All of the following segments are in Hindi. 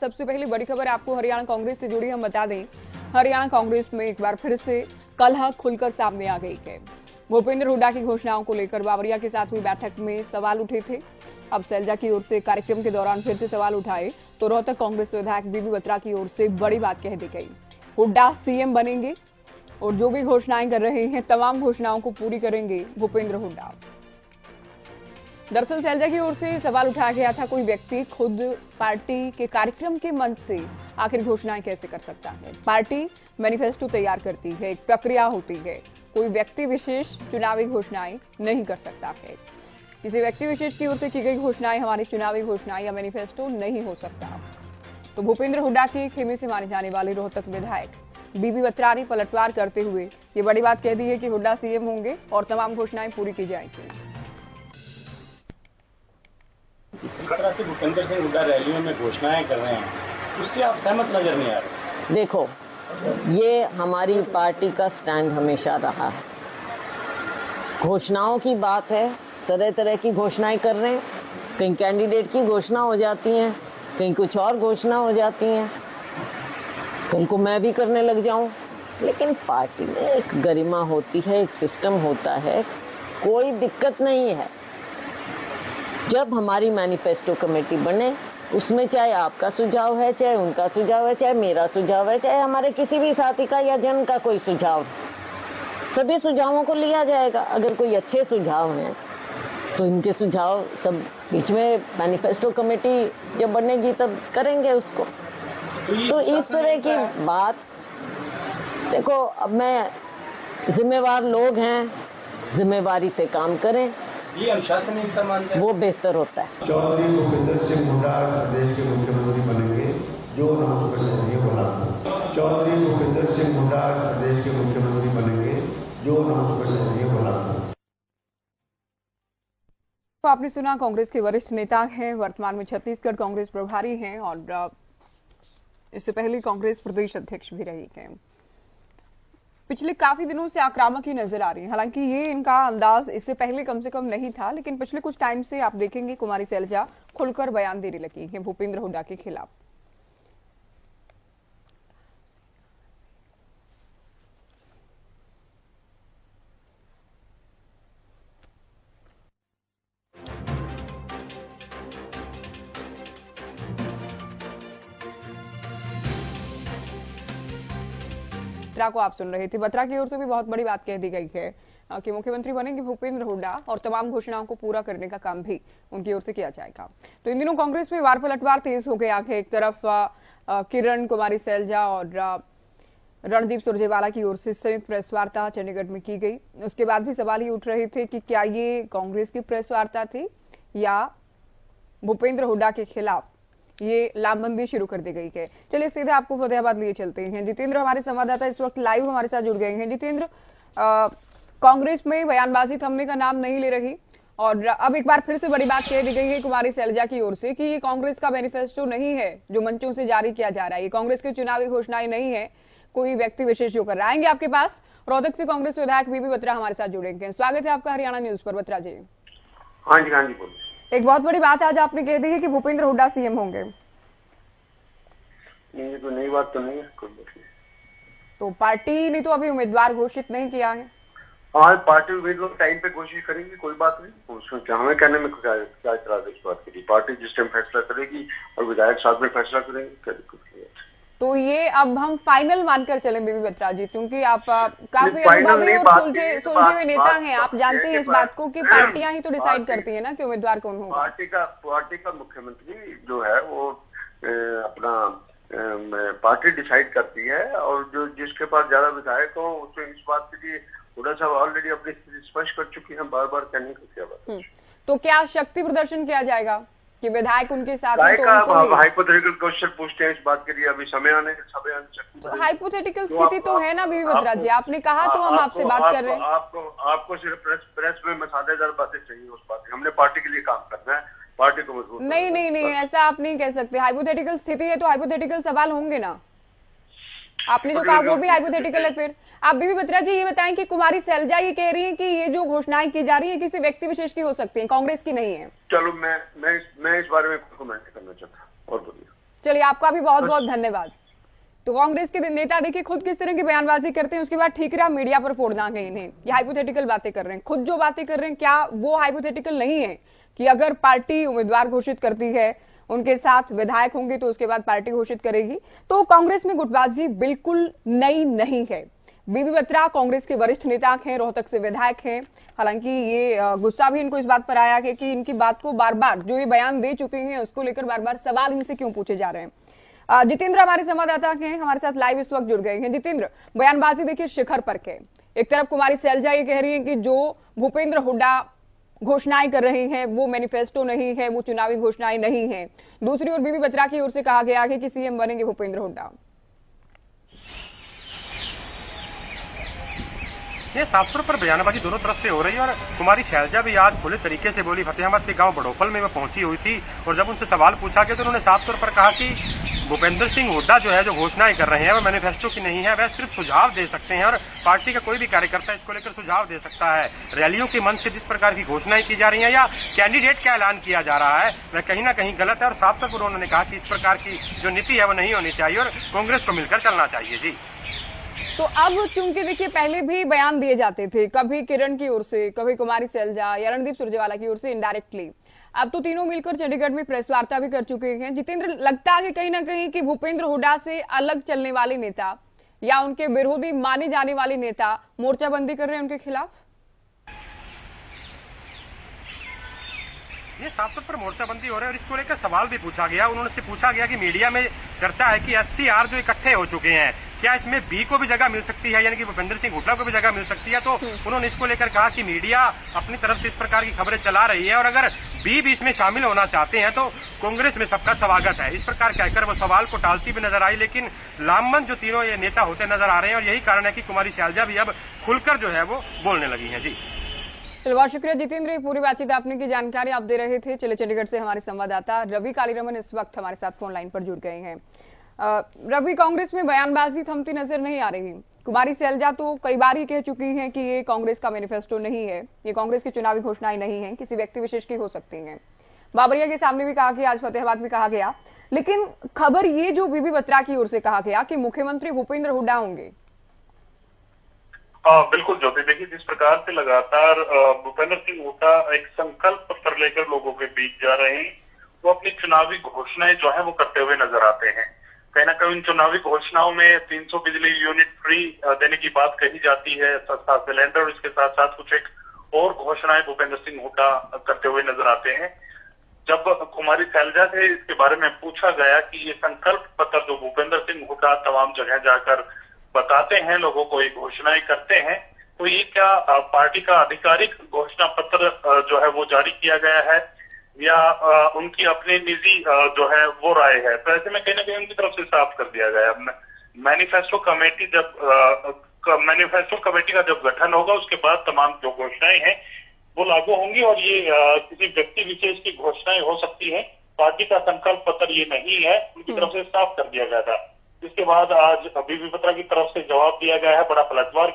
सबसे पहले बड़ी खबर आपको हरियाणा कांग्रेस से जुड़ी हम बता दें। हरियाणा कांग्रेस में एक बार फिर से कलह खुलकर सामने आ गई है। भूपेंद्र हुड्डा की घोषणाओं को लेकर बावरिया के साथ हुई बैठक में सवाल उठे थे। अब सैलजा की ओर से कार्यक्रम के दौरान फिर से सवाल उठाए तो रोहतक कांग्रेस विधायक बीबी बत्रा की ओर से बड़ी बात कह दी गई। हुड्डा सीएम बनेंगे और जो भी घोषणाएं कर रहे हैं तमाम घोषणाओं को पूरी करेंगे भूपेंद्र हुड्डा। दरअसल सैलजा की ओर से सवाल उठाया गया था, कोई व्यक्ति खुद पार्टी के कार्यक्रम के मंच से आखिर घोषणाएं कैसे कर सकता है। पार्टी मैनिफेस्टो तैयार करती है, एक प्रक्रिया होती है। कोई व्यक्ति विशेष चुनावी घोषणाएं नहीं कर सकता है। किसी व्यक्ति विशेष की ओर से की गई घोषणाएं हमारी चुनावी घोषणाएं या मैनिफेस्टो नहीं हो सकता। तो भूपेंद्र हुड्डा के खेमे से माने जाने वाले रोहतक विधायक बीबी बत्रा ने पलटवार करते हुए ये बड़ी बात कह दी है कि हुड्डा सीएम होंगे और तमाम घोषणाएं पूरी की जाएंगी। इस तरह से भूपेंद्र सिंह हुड्डा रैलियों में घोषणाएं कर रहे हैं, उससे आप सहमत नजर नहीं आ रहे? देखो, ये हमारी पार्टी का स्टैंड हमेशा रहा है। घोषणाओं की बात है, तरह तरह की घोषणाएं कर रहे हैं। कहीं कैंडिडेट की घोषणा हो जाती हैं, कहीं कुछ और घोषणा हो जाती हैं, कहीं को मैं भी करने लग जाऊं। लेकिन पार्टी में एक गरिमा होती है, एक सिस्टम होता है, कोई दिक्कत नहीं है। जब हमारी मैनिफेस्टो कमेटी बने, उसमें चाहे आपका सुझाव है, चाहे उनका सुझाव है, चाहे मेरा सुझाव है, चाहे हमारे किसी भी साथी का या जन का कोई सुझाव, सभी सुझावों को लिया जाएगा। अगर कोई अच्छे सुझाव हैं तो इनके सुझाव सब बीच में मैनिफेस्टो कमेटी जब बनेगी तब करेंगे उसको। तो इस तरह की बात, देखो, अब मैं जिम्मेवार लोग हैं, जिम्मेवारी से काम करें, ये अनुशासनहीनता मानते हैं, वो बेहतर होता है। चौधरी भूपेंद्र सिंह हुड्डा प्रदेश के मुख्यमंत्री बनेंगे, जो अनाउंसमेंट होगी बोला। चौधरी भूपेंद्र सिंह हुड्डा प्रदेश के मुख्यमंत्री बनेंगे, जो अनाउंसमेंट होगी बोला। तो आपने सुना, कांग्रेस के वरिष्ठ नेता हैं, वर्तमान में छत्तीसगढ़ कांग्रेस प्रभारी हैं और इससे पहले कांग्रेस प्रदेश अध्यक्ष भी रही हैं। पिछले काफी दिनों से आक्रामक ही नजर आ रही है। हालांकि ये इनका अंदाज इससे पहले कम से कम नहीं था, लेकिन पिछले कुछ टाइम से आप देखेंगे कुमारी सैलजा खुलकर बयान देने लगी है भूपेंद्र हुड्डा के खिलाफ। बत्रा को आप सुन रहे थे। बत्रा की ओर से भी बहुत बड़ी बात कह दी गई है कि मुख्यमंत्री बनेंगे भूपेंद्र हुड्डा और तमाम घोषणाओं को पूरा करने का काम भी उनकी ओर से किया जाएगा। तो इन दिनों कांग्रेस में वार पलटवार तेज हो गया है। एक तरफ किरण कुमारी सैलजा और रणदीप सुरजेवाला की ओर से संयुक्त प्रेस वार्ता चंडीगढ़ में की गई। उसके बाद भी सवाल ही उठ रहे थे कि क्या ये कांग्रेस की प्रेस वार्ता थी या भूपेंद्र हुड्डा के खिलाफ ये लामबंदी शुरू कर दी गई है। चलिए सीधे आपको फतेहाबाद लिए चलते हैं। जितेंद्र हमारे संवाददाता इस वक्त लाइव हमारे साथ जुड़ गए हैं। जितेंद्र, कांग्रेस में बयानबाजी थमने का नाम नहीं ले रही और अब एक बार फिर से बड़ी बात कह दी गई है कुमारी सैलजा की ओर से कि ये कांग्रेस का मैनिफेस्टो नहीं है जो मंचों से जारी किया जा रहा है। ये कांग्रेस की चुनावी घोषणाएं नहीं है, कोई व्यक्ति विशेष जो कर रहा है। आएंगे आपके पास। रोहतक से कांग्रेस विधायक बीबी बत्रा हमारे साथ जुड़ेंगे। स्वागत है आपका हरियाणा न्यूज पर, बत्रा जी। हाँ जी, हाँ जी, बोलिए। एक बहुत बड़ी बात आज आपने कह दी है कि भूपेंद्र हुड्डा सीएम होंगे। ये तो नई बात तो नहीं है, कोई बात नहीं। तो पार्टी ने तो अभी उम्मीदवार घोषित नहीं किया है। हाँ, पार्टी उम्मीदवार टाइम पे कोशिश करेंगी, कोई बात नहीं। उसमें क्या हमें कहने में क्या इतराज है इस बात के लिए? पार्टी जिस टाइम फैसला करेगी और विधायक साथ में फैसला करेंगे, क्या दिक्कत है? तो ये अब हम फाइनल मानकर चले बीबी बत्रा जी, क्योंकि आप काफी अनुभवी और सुलझे हुए नेता हैं। आप जानते हैं इस बात को कि पार्टियां ही तो डिसाइड करती है ना कि उम्मीदवार कौन होगा। पार्टी का मुख्यमंत्री जो है वो अपना पार्टी डिसाइड करती है और जो जिसके पास ज्यादा विधायक हो उसको इस बात के लिए हुड्डा साहब ऑलरेडी अपनी स्थिति स्पष्ट कर चुकी है, बार बार कहने को क्या बात। तो क्या शक्ति प्रदर्शन किया जाएगा कि विधायक उनके साथ? हाइपोथेटिकल क्वेश्चन पूछते हैं इस बात के लिए, अभी समय आने तो हाइपोथेटिकल स्थिति तो है ना बीबी बत्रा जी, आपने कहा तो हम आपसे बात कर रहे हैं। आपको सिर्फ प्रेस में मसालेदार बातें चाहिए उस बात की। हमने पार्टी के लिए काम करना है, पार्टी को मजबूत। नहीं, ऐसा आप नहीं कह सकते। हाइपोथेटिकल स्थिति है तो हाइपोथेटिकल सवाल होंगे ना। आपने जो कहा वो भी हाइपोथेटिकल है। फिर आप बीबी बत्रा जी ये बताएं कि कुमारी सैलजा ये कह रही है कि ये जो घोषणाएं की जा रही है किसी व्यक्ति विशेष की हो सकती है, कांग्रेस की नहीं है। चलो मैं इस बारे में कमेंट करना चाहता हूँ, और बोलिए। चलिए, आपका भी बहुत बहुत धन्यवाद। तो कांग्रेस के नेता देखिए खुद किस तरह की बयानबाजी करते हैं, उसके बाद ठीक रहा मीडिया पर फोड़ना कहीं नहीं। ये हाइपोथेटिकल बातें कर रहे हैं, खुद जो बातें कर रहे हैं क्या वो हाइपोथेटिकल नहीं है कि अगर पार्टी उम्मीदवार घोषित करती है, उनके साथ विधायक होंगे तो उसके बाद पार्टी घोषित करेगी। तो कांग्रेस में गुटबाजी बिल्कुल नई नहीं है। बीबी बत्रा कांग्रेस के वरिष्ठ नेता हैं, रोहतक से विधायक हैं। हालांकि ये गुस्सा भी इनको इस बात पर आया कि इनकी बात को बार बार जो ये बयान दे चुके हैं उसको लेकर बार बार सवाल इनसे क्यों पूछे जा रहे हैं। जितेंद्र हमारे संवाददाता हैं, हमारे साथ लाइव इस वक्त जुड़ गए हैं। जितेंद्र, बयानबाजी देखिए शिखर पर के, एक तरफ कुमारी सैलजा ये कह रही है कि जो भूपेंद्र हुड्डा घोषणाएं कर रहे हैं वो मैनिफेस्टो नहीं है, वो चुनावी घोषणाएं नहीं है। दूसरी ओर बीबी बत्रा की ओर से कहा गया है कि सीएम बनेंगे भूपेंद्र हुड्डा। ये साफ तौर पर बयानबाजी दोनों तरफ से हो रही है और कुमारी शैलजा भी आज खुले तरीके से बोली। फतेहाबाद के गांव बड़ोपल में वो पहुंची हुई थी और जब उनसे सवाल पूछा गया तो उन्होंने साफ तौर पर कहा कि भूपेंद्र सिंह हुड्डा जो है जो घोषणाएं कर रहे हैं वो मैनिफेस्टो की नहीं है, वह सिर्फ सुझाव दे सकते हैं और पार्टी का कोई भी कार्यकर्ता इसको लेकर सुझाव दे सकता है। रैलियों के मंच से जिस प्रकार की घोषणाएं की जा रही है या कैंडिडेट का ऐलान किया जा रहा है वह कहीं ना कहीं गलत है और साफ तौर पर उन्होंने कहा कि इस प्रकार की जो नीति है वो नहीं होनी चाहिए और कांग्रेस को मिलकर चलना चाहिए। जी, तो अब चूंकि देखिए पहले भी बयान दिए जाते थे, कभी किरण की ओर से, कभी कुमारी सैलजा या रणदीप सुरजेवाला की ओर से इनडायरेक्टली, अब तो तीनों मिलकर चंडीगढ़ में प्रेस वार्ता भी कर चुके हैं। जितेंद्र, लगता है कि कहीं ना कहीं कि भूपेंद्र हुड्डा से अलग चलने वाले नेता या उनके विरोधी माने जाने वाले नेता मोर्चाबंदी कर रहे हैं उनके खिलाफ। ये साफ तौर पर मोर्चाबंदी हो रहा है और इसको लेकर सवाल भी पूछा गया। उन्होंने पूछा गया कि मीडिया में चर्चा है कि SCR जो इकट्ठे हो चुके हैं, क्या इसमें बी को भी जगह मिल सकती है, यानी कि भूपेंद्र सिंह हुड्डा को भी जगह मिल सकती है। तो उन्होंने इसको लेकर कहा कि मीडिया अपनी तरफ से इस प्रकार की खबरें चला रही है और अगर बी भी इसमें शामिल होना चाहते हैं तो कांग्रेस में सबका स्वागत है। इस प्रकार कहकर वो सवाल को टालती भी नजर आई, लेकिन लामबंद जो तीनों ये नेता होते नजर आ रहे हैं और यही कारण है कि कुमारी सैलजा भी अब खुलकर जो है वो बोलने लगी है। जी, चलो, बहुत शुक्रिया जितेंद्र, ये पूरी बातचीत आपने की जानकारी आप दे रहे थे। चले, चंडीगढ़ से हमारे संवाददाता रवि कालीरमन इस वक्त हमारे साथ फोन लाइन पर जुड़ गए हैं। रवि, कांग्रेस में बयानबाजी थमती नजर नहीं आ रही। कुमारी सैलजा तो कई बार ही कह चुकी हैं कि ये कांग्रेस का मैनिफेस्टो नहीं है, ये कांग्रेस की चुनावी घोषणाएं नहीं है, किसी व्यक्ति विशेष की हो सकती हैं। बाबरिया के सामने भी कहा कि आज फतेहाबाद भी कहा गया, लेकिन खबर ये जो बीबी बत्रा की ओर से कहा गया कि मुख्यमंत्री भूपेंद्र हुड्डा होंगे। बिल्कुल ज्योति, देखिए जिस प्रकार से लगातार भूपेंद्र सिंह हुड्डा एक संकल्प पत्र लेकर लोगों के बीच जा रहे हैं, वो अपनी चुनावी घोषणाएं जो है वो करते हुए नजर आते हैं। कहीं ना कहीं चुनावी घोषणाओं में 300 बिजली यूनिट फ्री देने की बात कही जाती है, सस्ता सिलेंडर और इसके साथ साथ कुछ एक और घोषणाएं भूपेंद्र सिंह हुड्डा करते हुए नजर आते हैं। जब कुमारी सैलजा से इसके बारे में पूछा गया कि ये संकल्प पत्र जो भूपेंद्र सिंह हुड्डा तमाम जगह जाकर बताते हैं, लोगों को ये घोषणाएं करते हैं, तो ये क्या पार्टी का आधिकारिक घोषणा पत्र जो है वो जारी किया गया है या उनकी अपनी निजी जो है वो राय है। तो ऐसे में कहीं ना कहीं उनकी तरफ से साफ कर दिया गया। मैनिफेस्टो कमेटी का जब गठन होगा उसके बाद तमाम जो घोषणाएं हैं वो लागू होंगी और ये किसी व्यक्ति विशेष की घोषणाएं हो सकती है। पार्टी का संकल्प पत्र ये नहीं है, उनकी तरफ से साफ कर दिया गया था। इसके बाद आज बीबी बत्रा की तरफ से जवाब दिया गया है, बड़ा पलटवार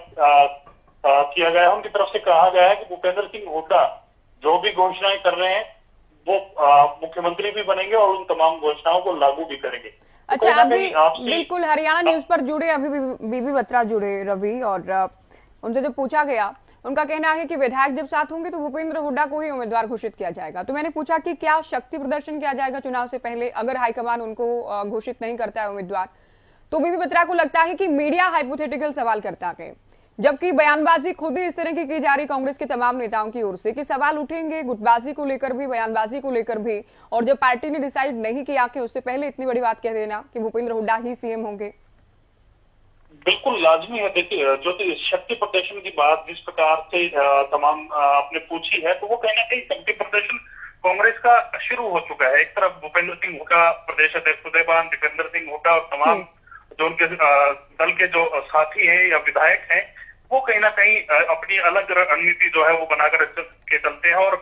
किया गया है। उनकी तरफ से कहा गया है कि भूपेंद्र सिंह हुड्डा जो भी घोषणाएं कर रहे हैं वो मुख्यमंत्री भी बनेंगे और उन तमाम घोषणाओं को लागू भी करेंगे। अच्छा, अभी बिल्कुल हरियाणा न्यूज पर जुड़े अभी बीबी बत्रा जुड़े रवि, और उनसे जब पूछा गया, उनका कहना है कि विधायक जब साथ होंगे तो भूपेंद्र हुड्डा को ही उम्मीदवार घोषित किया जाएगा। तो मैंने पूछा कि क्या शक्ति प्रदर्शन किया जाएगा चुनाव से पहले अगर हाईकमान उनको घोषित नहीं करता है उम्मीदवार? तो बीबी बत्रा को लगता है कि मीडिया हाइपोथेटिकल सवाल करता है, जबकि बयानबाजी खुद ही इस तरह की जा रही कांग्रेस के तमाम नेताओं की ओर से कि सवाल उठेंगे गुटबाजी को लेकर भी, बयानबाजी को लेकर भी, और जब पार्टी ने डिसाइड नहीं किया कि उससे पहले इतनी बड़ी बात कह देना कि भूपेंद्र हुड्डा ही सीएम होंगे। बिल्कुल लाजमी है। देखिए जो शक्ति प्रदर्शन की बात जिस प्रकार से तमाम आपने पूछी है, तो वो कहीं ना कहीं शक्ति प्रदर्शन कांग्रेस का शुरू हो चुका है। एक तरफ भूपेंद्र सिंह हुड्डा प्रदेश अध्यक्ष उदयबान, दीपेंद्र सिंह हुड्डा और तमाम जो उनके दल के जो साथी हैं या विधायक हैं, वो कहीं ना कहीं अपनी अलग रणनीति जो है वो बनाकर के चलते हैं। और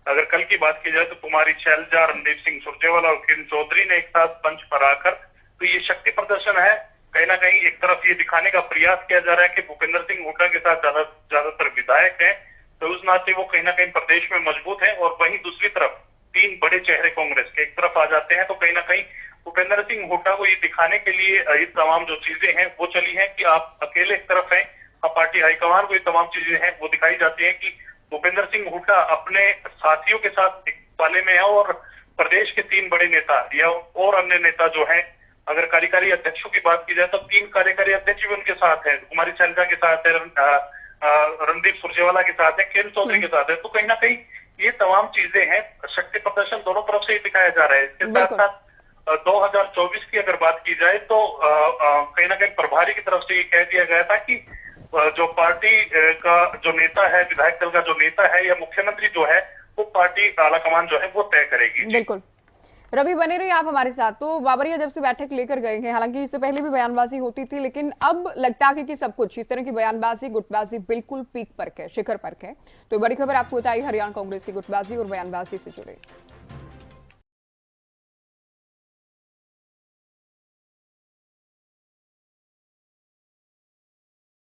अगर कल की बात की जाए तो कुमारी सैलजा, रणदीप सिंह सुरजेवाला और किरण चौधरी ने एक साथ मंच पर आकर, तो ये शक्ति प्रदर्शन है। कहीं ना कहीं एक तरफ ये दिखाने का प्रयास किया जा रहा है कि भूपेंद्र सिंह हुड्डा के साथ ज्यादातर विधायक हैं, तो उस नाते वो कहीं ना कहीं प्रदेश में मजबूत है। और वहीं दूसरी तरफ 3 बड़े चेहरे कांग्रेस के एक तरफ आ जाते हैं तो कहीं ना कहीं भूपेंद्र सिंह हुड्डा को ये दिखाने के लिए ये तमाम जो चीजें हैं वो चली हैं कि आप अकेले एक तरफ हैं, पार्टी हाईकमान को ये तमाम चीजें हैं वो दिखाई जाती हैं कि भूपेंद्र सिंह हुड्डा अपने साथियों के साथ एक पाले में है और प्रदेश के 3 बड़े नेता या और अन्य नेता जो हैं, अगर कार्यकारी अध्यक्षों की बात की जाए तो 3 कार्यकारी अध्यक्ष भी उनके साथ हैं, कुमारी शैलजा के साथ है, रणदीप सुरजेवाला के साथ है, किरण चौधरी के साथ है। तो कहीं ना कहीं ये तमाम चीजें हैं, शक्ति प्रदर्शन दोनों तरफ से ही दिखाया जा रहा है। इसके साथ साथ 2024 की अगर बात की जाए तो कहीं ना कहीं प्रभारी की तरफ से ये कह दिया गया था कि जो पार्टी का जो नेता है, विधायक दल का जो नेता है या मुख्यमंत्री जो है, वो पार्टी आलाकमान जो है वो तय करेगी। बिल्कुल। रवि, बने रहिए आप हमारे साथ। तो बाबरिया जब से बैठक लेकर गए हैं, हालांकि इससे पहले भी बयानबाजी होती थी, लेकिन अब लगता है कि सब कुछ इस तरह की बयानबाजी, गुटबाजी बिल्कुल पीक पर है, शिखर पर है। तो बड़ी खबर आपको बताई हरियाणा कांग्रेस की गुटबाजी और बयानबाजी से जुड़े।